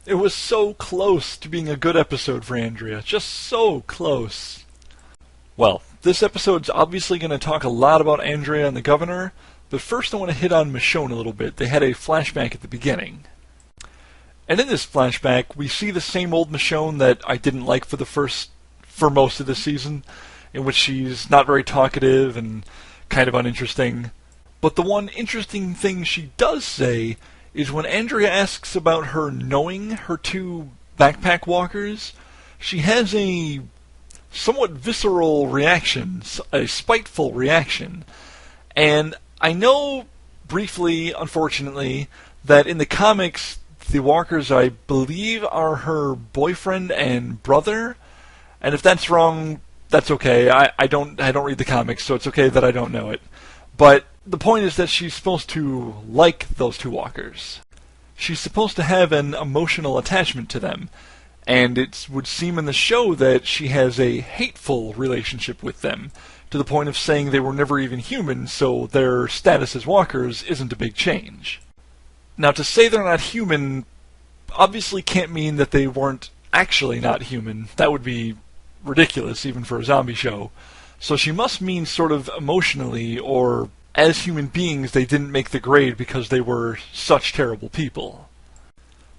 It was so close to being a good episode for Andrea. Just so close. Well, this episode's obviously going to talk a lot about Andrea and the governor, but first I want to hit on Michonne a little bit. They had a flashback at the beginning. And in this flashback, we see the same old Michonne that I didn't like for most of the season, in which she's not very talkative and kind of uninteresting. But the one interesting thing she does say is when Andrea asks about her knowing her two backpack walkers, she has a somewhat visceral reaction, a spiteful reaction. And I know, briefly, unfortunately, that in the comics, the walkers, I believe, are her boyfriend and brother. And if that's wrong, that's okay. I don't read the comics, so it's okay that I don't know it. But the point is that she's supposed to like those two walkers. She's supposed to have an emotional attachment to them. And it would seem in the show that she has a hateful relationship with them, to the point of saying they were never even human, so their status as walkers isn't a big change. Now, to say they're not human obviously can't mean that they weren't actually not human. That would be ridiculous, even for a zombie show. So she must mean sort of emotionally, or as human beings they didn't make the grade because they were such terrible people.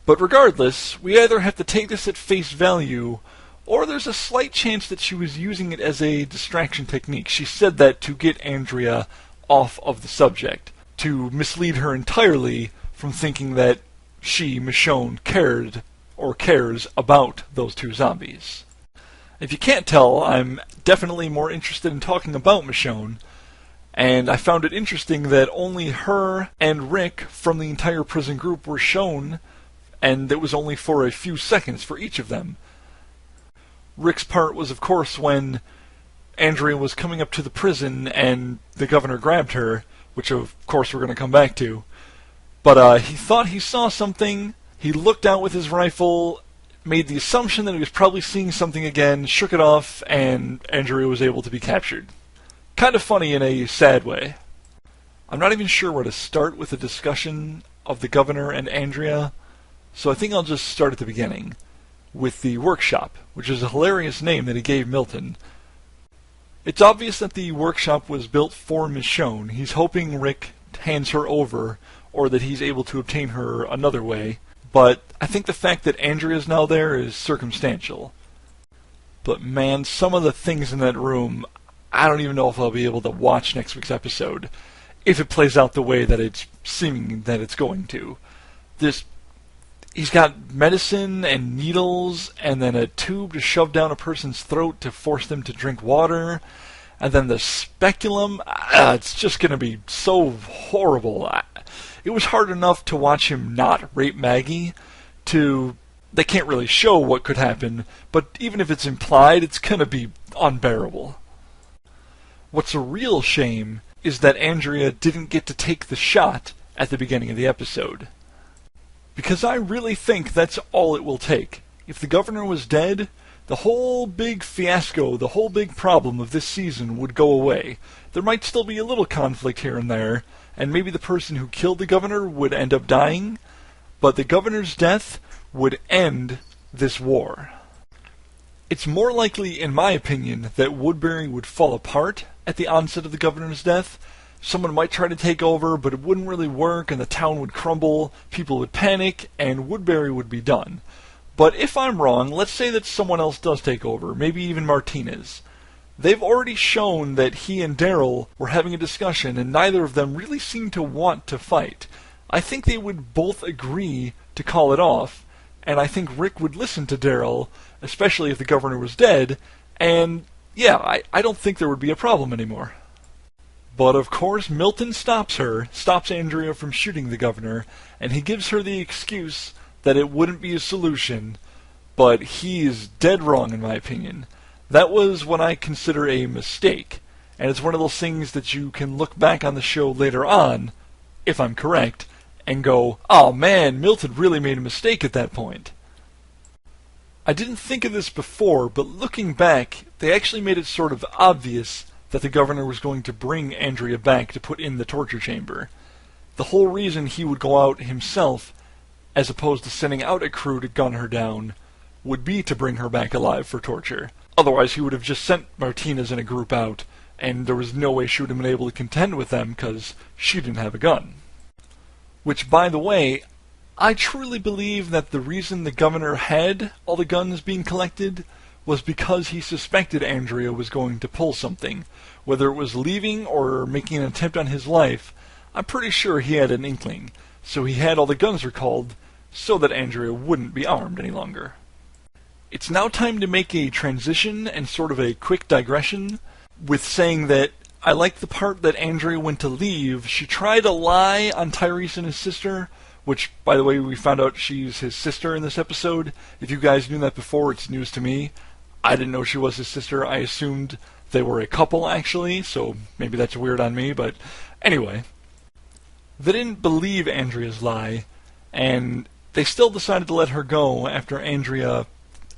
But regardless, we either have to take this at face value, or there's a slight chance that she was using it as a distraction technique. She said that to get Andrea off of the subject, to mislead her entirely from thinking that she, Michonne, cared or cares about those two zombies. If you can't tell, I'm definitely more interested in talking about Michonne, and I found it interesting that only her and Rick from the entire prison group were shown, and it was only for a few seconds for each of them. Rick's part was, of course, when Andrea was coming up to the prison and the governor grabbed her, which of course we're going to come back to. But he thought he saw something, he looked out with his rifle, made the assumption that he was probably seeing something again, shook it off, and Andrea was able to be captured. Kind of funny in a sad way. I'm not even sure where to start with the discussion of the governor and Andrea, so I think I'll just start at the beginning, with the workshop, which is a hilarious name that he gave Milton. It's obvious that the workshop was built for Michonne. He's hoping Rick hands her over, or that he's able to obtain her another way. But I think the fact that Andrea's now there is circumstantial. But man, some of the things in that room, I don't even know if I'll be able to watch next week's episode, if it plays out the way that it's seeming that it's going to. He's got medicine and needles, and then a tube to shove down a person's throat to force them to drink water, and then the speculum. It's just going to be so horrible. It was hard enough to watch him not rape Maggie. They can't really show what could happen, but even if it's implied, it's going to be unbearable. What's a real shame is that Andrea didn't get to take the shot at the beginning of the episode. Because I really think that's all it will take. If the governor was dead, the whole big fiasco, the whole big problem of this season would go away. There might still be a little conflict here and there, and maybe the person who killed the governor would end up dying, but the governor's death would end this war. It's more likely, in my opinion, that Woodbury would fall apart at the onset of the governor's death. Someone might try to take over, but it wouldn't really work, and the town would crumble, people would panic, and Woodbury would be done. But if I'm wrong, let's say that someone else does take over, maybe even Martinez. They've already shown that he and Daryl were having a discussion, and neither of them really seemed to want to fight. I think they would both agree to call it off, and I think Rick would listen to Daryl, especially if the governor was dead, and yeah, I don't think there would be a problem anymore. But of course Milton stops Andrea from shooting the governor, and he gives her the excuse that it wouldn't be a solution, but he is dead wrong in my opinion. That was what I consider a mistake, and it's one of those things that you can look back on the show later on, if I'm correct, and go, oh man, Milton really made a mistake at that point. I didn't think of this before, but looking back, they actually made it sort of obvious that the governor was going to bring Andrea back to put in the torture chamber. The whole reason he would go out himself as opposed to sending out a crew to gun her down, would be to bring her back alive for torture. Otherwise, he would have just sent Martinez and a group out, and there was no way she would have been able to contend with them because she didn't have a gun. Which, by the way, I truly believe that the reason the governor had all the guns being collected was because he suspected Andrea was going to pull something. Whether it was leaving or making an attempt on his life, I'm pretty sure he had an inkling. So he had all the guns recalled so that Andrea wouldn't be armed any longer. It's now time to make a transition and sort of a quick digression with saying that I like the part that Andrea went to leave. She tried to lie on Tyrese and his sister, which, by the way, we found out she's his sister in this episode. If you guys knew that before, it's news to me. I didn't know she was his sister. I assumed they were a couple, actually, so maybe that's weird on me, but anyway. They didn't believe Andrea's lie, and they still decided to let her go after Andrea,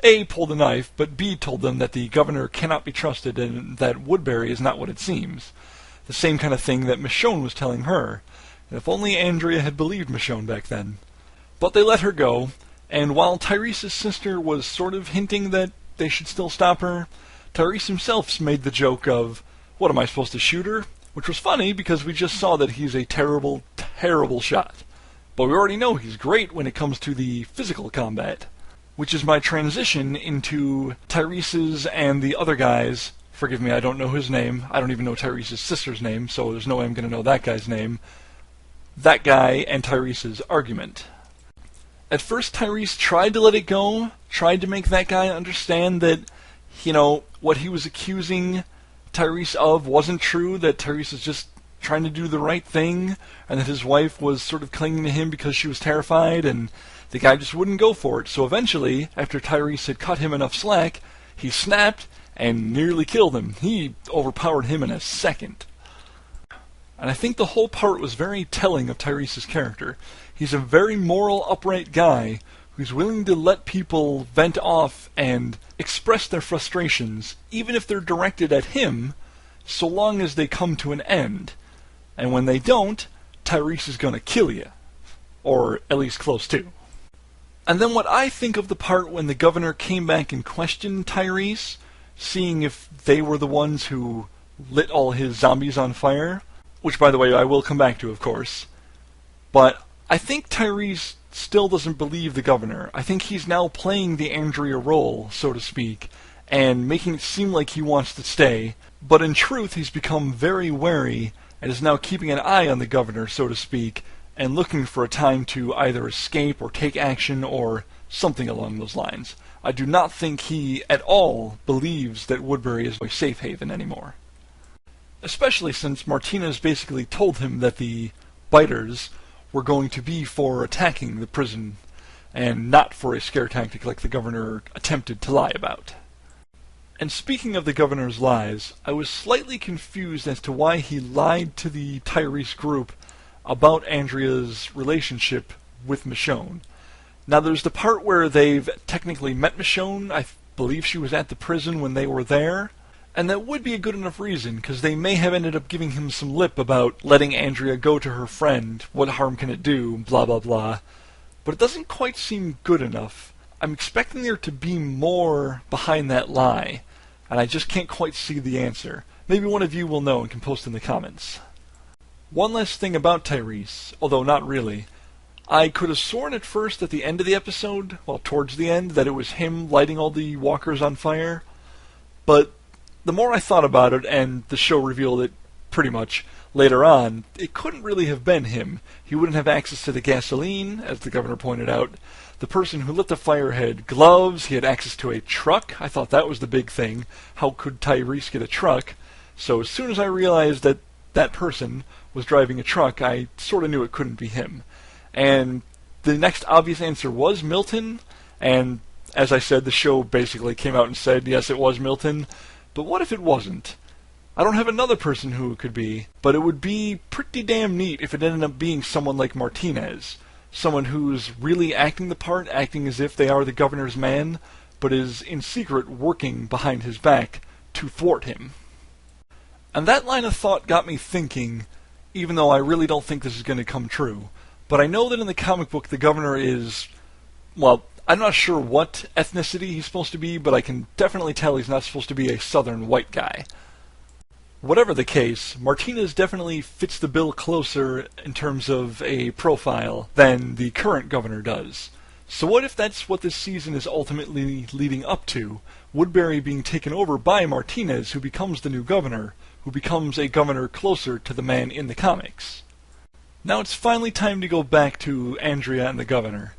A, pulled a knife, but B, told them that the governor cannot be trusted and that Woodbury is not what it seems. The same kind of thing that Michonne was telling her. And if only Andrea had believed Michonne back then. But they let her go, and while Tyrese's sister was sort of hinting that they should still stop her, Tyrese himself made the joke of, what, am I supposed to shoot her? Which was funny because we just saw that he's a terrible, terrible shot. But we already know he's great when it comes to the physical combat. Which is my transition into Tyrese's and the other guy's, forgive me, I don't know his name, I don't even know Tyrese's sister's name, so there's no way I'm going to know that guy's name, that guy and Tyrese's argument. At first Tyrese tried to let it go, tried to make that guy understand that, what he was accusing Tyrese of wasn't true, that Tyrese was just trying to do the right thing, and that his wife was sort of clinging to him because she was terrified, and the guy just wouldn't go for it. So eventually, after Tyrese had cut him enough slack, he snapped and nearly killed him. He overpowered him in a second. And I think the whole part was very telling of Tyrese's character. He's a very moral, upright guy who's willing to let people vent off and express their frustrations, even if they're directed at him, so long as they come to an end. And when they don't, Tyrese is going to kill you. Or at least close to. And then what I think of the part when the governor came back and questioned Tyrese, seeing if they were the ones who lit all his zombies on fire, which, by the way, I will come back to, of course. But I think Tyrese still doesn't believe the governor. I think he's now playing the Andrea role, so to speak, and making it seem like he wants to stay. But in truth, he's become very wary and is now keeping an eye on the governor, so to speak, and looking for a time to either escape or take action or something along those lines. I do not think he at all believes that Woodbury is a safe haven anymore. Especially since Martinez basically told him that the biters were going to be for attacking the prison and not for a scare tactic like the governor attempted to lie about. And speaking of the governor's lies, I was slightly confused as to why he lied to the Tyrese group about Andrea's relationship with Michonne. Now there's the part where they've technically met Michonne. I believe she was at the prison when they were there. And that would be a good enough reason, because they may have ended up giving him some lip about letting Andrea go to her friend, what harm can it do, blah blah blah. But it doesn't quite seem good enough. I'm expecting there to be more behind that lie, and I just can't quite see the answer. Maybe one of you will know and can post in the comments. One last thing about Tyrese, although not really. I could have sworn at first at the end of the episode, well, towards the end, that it was him lighting all the walkers on fire, but the more I thought about it, and the show revealed it pretty much later on, it couldn't really have been him. He wouldn't have access to the gasoline, as the governor pointed out. The person who lit the fire had gloves. He had access to a truck. I thought that was the big thing. How could Tyrese get a truck? So as soon as I realized that that person was driving a truck, I sort of knew it couldn't be him. And the next obvious answer was Milton, and as I said, the show basically came out and said, yes, it was Milton. But what if it wasn't? I don't have another person who it could be, but it would be pretty damn neat if it ended up being someone like Martinez. Someone who's really acting the part, acting as if they are the governor's man, but is in secret working behind his back to thwart him. And that line of thought got me thinking, even though I really don't think this is going to come true, But I know that in the comic book the governor is, well, I'm not sure what ethnicity he's supposed to be, but I can definitely tell he's not supposed to be a southern white guy. Whatever the case, Martinez definitely fits the bill closer in terms of a profile than the current governor does. So what if that's what this season is ultimately leading up to? Woodbury being taken over by Martinez, who becomes the new governor, who becomes a governor closer to the man in the comics. Now it's finally time to go back to Andrea and the governor.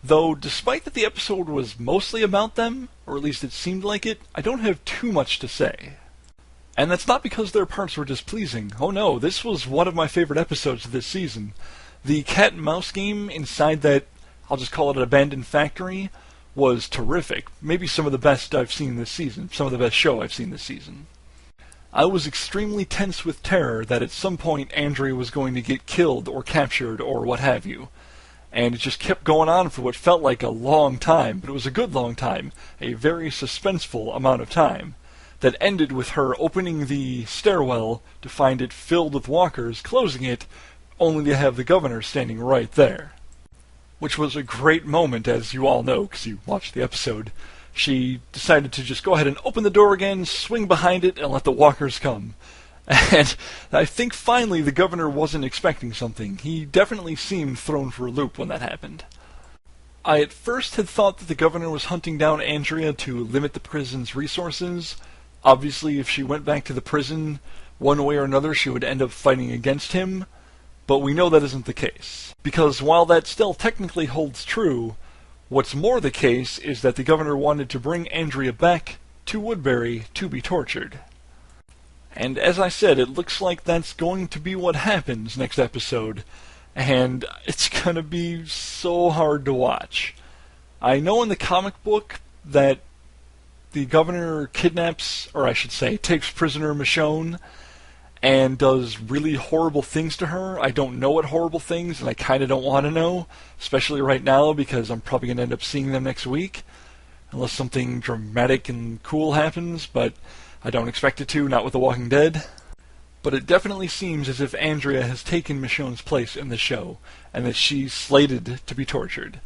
Though, despite that the episode was mostly about them, or at least it seemed like it, I don't have too much to say. And that's not because their parts were displeasing. Oh no, this was one of my favorite episodes of this season. The cat and mouse game inside that, I'll just call it an abandoned factory, was terrific. Maybe some of the best I've seen this season. Some of the best show I've seen this season. I was extremely tense with terror that at some point Andrea was going to get killed or captured or what have you. And it just kept going on for what felt like a long time, but it was a good long time, a very suspenseful amount of time, that ended with her opening the stairwell to find it filled with walkers, closing it, only to have the governor standing right there. Which was a great moment, as you all know, because you watched the episode. She decided to just go ahead and open the door again, swing behind it, and let the walkers come. And I think finally the governor wasn't expecting something. He definitely seemed thrown for a loop when that happened. I at first had thought that the governor was hunting down Andrea to limit the prison's resources. Obviously, if she went back to the prison, one way or another she would end up fighting against him. But we know that isn't the case. Because while that still technically holds true, what's more the case is that the governor wanted to bring Andrea back to Woodbury to be tortured. And as I said, it looks like that's going to be what happens next episode, and it's going to be so hard to watch. I know in the comic book that the governor kidnaps, or I should say, takes prisoner Michonne and does really horrible things to her. I don't know what horrible things, and I kind of don't want to know, especially right now because I'm probably going to end up seeing them next week, unless something dramatic and cool happens, but I don't expect it to, not with The Walking Dead. But it definitely seems as if Andrea has taken Michonne's place in the show, and that she's slated to be tortured.